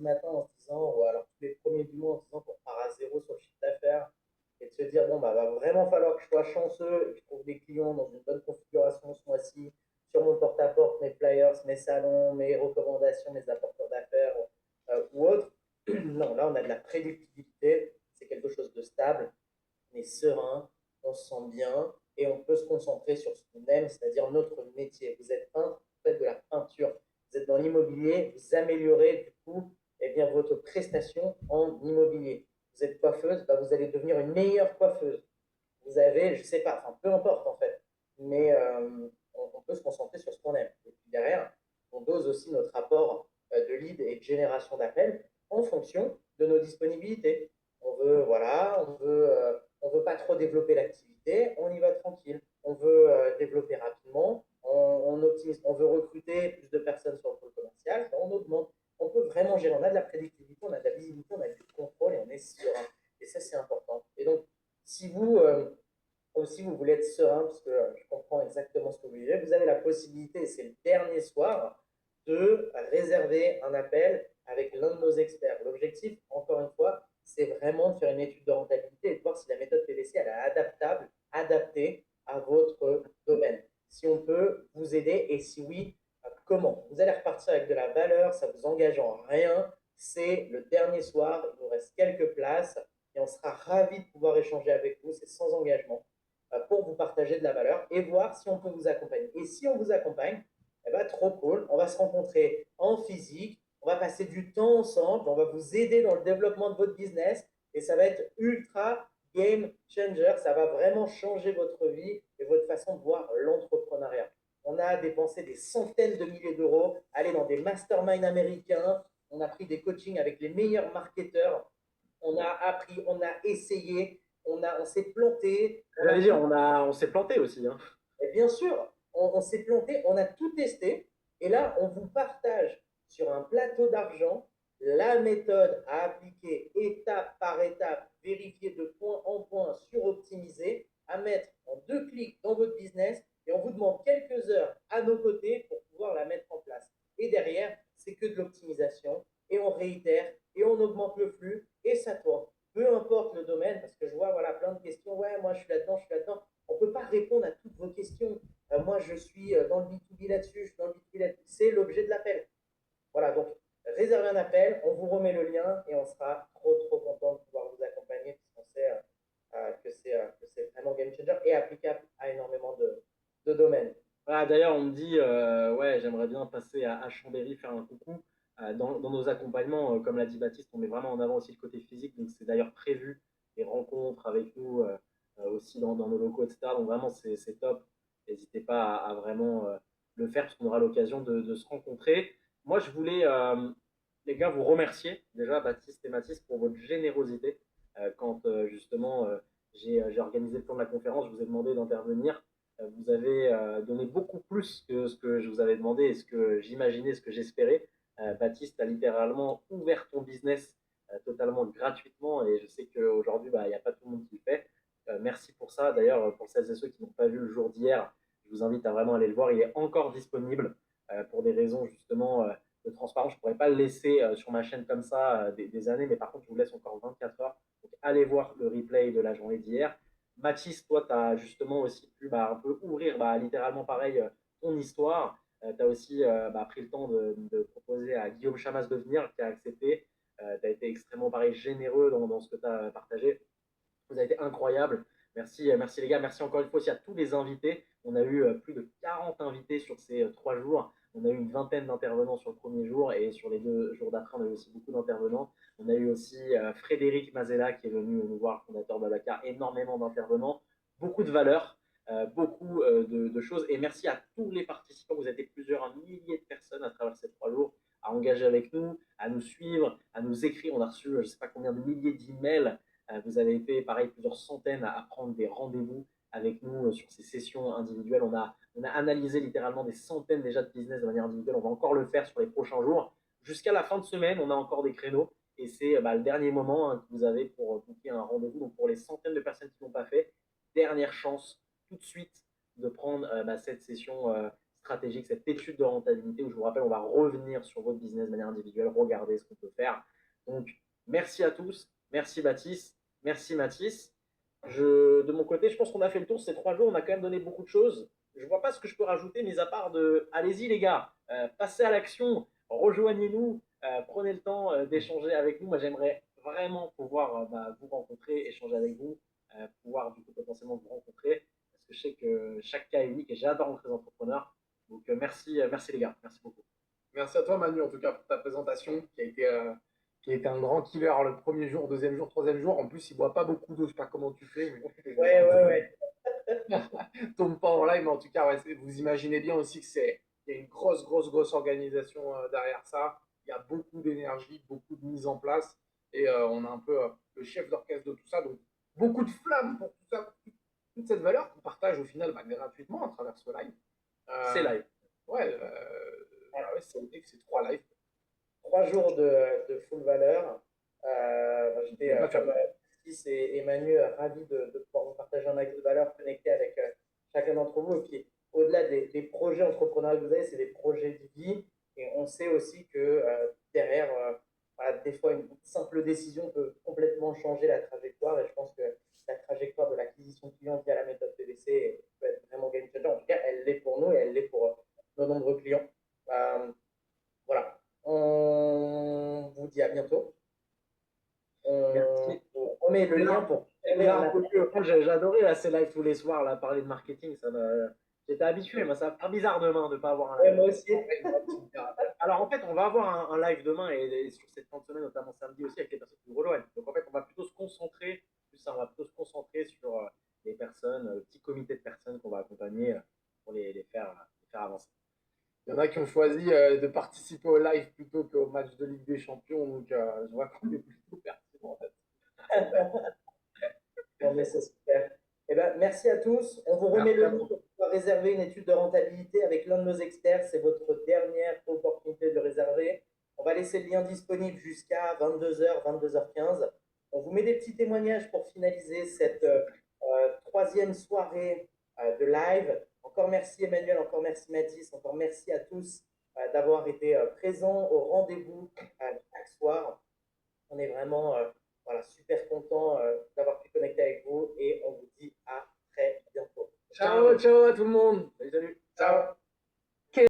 matin en se disant, ou alors tous les premiers du mois en se disant qu'on part à zéro sur le chiffre d'affaires et de se dire, bon, bah, va vraiment falloir que je sois chanceux et que je trouve des clients dans une bonne configuration ce mois-ci sur mon porte-à-porte, mes flyers, mes salons, mes recommandations, mes apporteurs d'affaires ou autres. Non, là, on a de la prédictibilité, c'est quelque chose de stable, on est serein, on se sent bien et on peut se concentrer sur ce qu'on aime, c'est-à-dire notre métier. Vous êtes peintre, vous faites de la peinture. Vous êtes dans l'immobilier, vous améliorez du coup bien, votre prestation en immobilier. Vous êtes coiffeuse, bah, vous allez devenir une meilleure coiffeuse. Vous avez, je ne sais pas, enfin peu importe en fait, mais on peut se concentrer sur ce qu'on aime. Et puis derrière, on dose aussi notre rapport de lead et de génération d'appels en fonction de nos disponibilités. On veut, voilà, on veut pas trop développer l'activité, on y va tranquille. On veut développer rapidement, on optimise, on veut recruter plus de personnes sur le pôle commercial, on augmente. On peut vraiment gérer, on a de la prédictibilité, on a de la visibilité, on a du contrôle et on est serein. Et ça, c'est important. Et donc, si vous, aussi vous voulez être serein, parce que je comprends exactement ce que vous vivez, vous avez la possibilité, et c'est le dernier soir, de réserver un appel avec l'un de nos experts. L'objectif, encore une fois, c'est vraiment de faire une étude de rentabilité et de voir si la méthode PVC elle est adaptable, adaptée à votre domaine. Si on peut vous aider et si oui, comment. Vous allez repartir avec de la valeur, ça vous engage en rien. C'est le dernier soir, il nous reste quelques places et on sera ravis de pouvoir échanger avec vous. C'est sans engagement pour vous partager de la valeur et voir si on peut vous accompagner. Et si on vous accompagne, eh ben, trop cool, on va se rencontrer en physique, on va passer du temps ensemble, on va vous aider dans le développement de votre business et ça va être ultra game changer, ça va vraiment changer votre vie et votre façon de voir l'entrepreneuriat. On a dépensé des centaines de milliers d'euros, allé dans des masterminds américains, on a pris des coachings avec les meilleurs marketeurs, on a appris, on a essayé, on s'est planté, on a J'allais dire, tout. on s'est planté aussi, hein. Et bien sûr, on s'est planté, on a tout testé, et là, on vous partage sur un plateau d'argent la méthode à appliquer étape par étape, vérifier de point en point, suroptimiser, à mettre en 2 clics dans votre business, et on vous demande quelques heures à nos côtés pour pouvoir la mettre en place. Et derrière, c'est que de l'optimisation, et on réitère, et on augmente le flux, et ça tourne. Peu importe le domaine, parce que je vois voilà, plein de questions, ouais, moi je suis là-dedans, je suis là-dedans. On ne peut pas répondre à toutes vos questions. Moi, je suis dans le B2B là-dessus, je suis dans le B2B là-dessus. C'est l'objet de l'appel. Voilà, donc réservez un appel, on vous remet le lien et on sera trop, trop content de pouvoir vous accompagner puisqu'on sait que c'est vraiment game changer et applicable à énormément de domaines. Ah, d'ailleurs, on me dit, ouais, j'aimerais bien passer à Chambéry faire un coucou. Dans nos accompagnements, comme l'a dit Baptiste, on met vraiment en avant aussi le côté physique. Donc, c'est d'ailleurs prévu des rencontres avec nous aussi dans nos locaux, etc. Donc, vraiment, c'est top. N'hésitez pas à vraiment le faire parce qu'on aura l'occasion de se rencontrer. Moi, je voulais, les gars, vous remercier déjà, Baptiste et Mathis, pour votre générosité. Quand justement j'ai organisé le plan de la conférence, je vous ai demandé d'intervenir. Vous avez donné beaucoup plus que ce que je vous avais demandé et ce que j'imaginais, ce que j'espérais. Baptiste a littéralement ouvert ton business totalement gratuitement et je sais qu'aujourd'hui, bah, il n'y a pas tout le monde qui le fait. Merci pour ça. D'ailleurs, pour celles et ceux qui n'ont pas vu le jour d'hier, je vous invite à vraiment aller le voir. Il est encore disponible pour des raisons justement de transparence. Je ne pourrais pas le laisser sur ma chaîne comme ça des années, mais par contre, je vous laisse encore 24 heures. Donc, allez voir le replay de la journée d'hier. Mathis, toi, tu as justement aussi pu un peu ouvrir littéralement pareil ton histoire. Tu as aussi pris le temps de proposer à Guillaume Chamas de venir, qui a accepté. Tu as été extrêmement pareil généreux dans ce que tu as partagé. Vous avez été incroyable. Merci, merci les gars. Merci encore une fois aussi à tous les invités. On a eu plus de 40 invités sur ces 3 jours. On a eu une vingtaine d'intervenants sur le premier jour et sur les 2 jours d'après, on a eu aussi beaucoup d'intervenants. On a eu aussi Frédéric Mazella qui est venu nous voir, fondateur de Babacar, énormément d'intervenants, beaucoup de valeurs, beaucoup de choses. Et merci à tous les participants. Vous êtes plusieurs un millier de personnes à travers ces 3 jours à engager avec nous, à nous suivre, à nous écrire. On a reçu je ne sais pas combien de milliers d'emails. Vous avez été, pareil, plusieurs centaines à prendre des rendez-vous avec nous sur ces sessions individuelles. On a analysé littéralement des centaines déjà de business de manière individuelle. On va encore le faire sur les prochains jours. Jusqu'à la fin de semaine, on a encore des créneaux. Et c'est le dernier moment que vous avez pour booker un rendez-vous. Donc pour les centaines de personnes qui ne l'ont pas fait, dernière chance tout de suite de prendre cette session stratégique, cette étude de rentabilité où je vous rappelle, on va revenir sur votre business de manière individuelle, regarder ce qu'on peut faire. Donc, merci à tous. Merci Baptiste. Merci Mathis. De mon côté, je pense qu'on a fait le tour ces 3 jours. On a quand même donné beaucoup de choses. Je ne vois pas ce que je peux rajouter, mis à part de allez-y les gars, passez à l'action, rejoignez-nous, prenez le temps d'échanger avec nous. Moi, j'aimerais vraiment pouvoir vous rencontrer, échanger avec vous, pouvoir du coup potentiellement vous rencontrer, parce que je sais que chaque cas est unique et j'adore rencontrer les entrepreneurs. Donc merci les gars, merci beaucoup. Merci à toi, Manu, en tout cas, pour ta présentation qui a été un grand killer le premier jour, deuxième jour, troisième jour. En plus, il boit pas beaucoup d'eau, je sais pas comment tu fais. Mais... Ouais. Tombe pas en live, mais en tout cas, ouais, vous imaginez bien aussi que il y a une grosse organisation derrière ça. Il y a beaucoup d'énergie, beaucoup de mise en place, et on a un peu le chef d'orchestre de tout ça. Donc, beaucoup de flammes pour tout ça, toute cette valeur qu'on partage au final gratuitement à travers ce live. C'est live. Ouais, c'est 3 lives. 3 jours de full valeur. J'étais, comme Francis et Manu, ravi de pouvoir vous partager un axe de valeur connecté avec chacun d'entre vous. Et puis, au-delà des projets entrepreneuriaux que vous avez, c'est des projets de vie. Et on sait aussi que derrière, voilà, des fois, une simple décision peut complètement changer la trajectoire. Et je pense que la trajectoire de l'acquisition client via la méthode PVC peut être vraiment game changer. En tout cas, elle l'est pour nous et elle l'est pour nos nombreux clients. Voilà. On vous dit à bientôt. Merci. On remet le lien pour. J'ai adoré ces lives tous les soirs, là, parler de marketing. J'étais habitué, mais ça va faire bizarre demain de ne pas avoir un live. Ouais, moi aussi. Alors en fait, on va avoir un live demain et sur cette fin de semaine, notamment samedi aussi, avec les personnes qui nous rejoignent. Donc en fait, on va plutôt se concentrer, on va plutôt se concentrer sur les personnes, le petit comité de personnes qu'on va accompagner pour les faire avancer. Il y en a qui ont choisi de participer au live plutôt qu'au match de Ligue des Champions, donc je vois qu'on est plutôt pertinent en fait. Bon, mais c'est super. Eh ben, merci à tous. On vous remet le lien pour pouvoir réserver une étude de rentabilité avec l'un de nos experts. C'est votre dernière opportunité de réserver. On va laisser le lien disponible jusqu'à 22h, 22h15. On vous met des petits témoignages pour finaliser cette troisième soirée de live. Encore merci Emmanuel, encore merci Mathis, encore merci à tous d'avoir été présents au rendez-vous chaque soir. On est vraiment voilà, super content d'avoir pu connecter avec vous et on vous dit à très bientôt. Ciao à tout le monde. Salut. Ciao.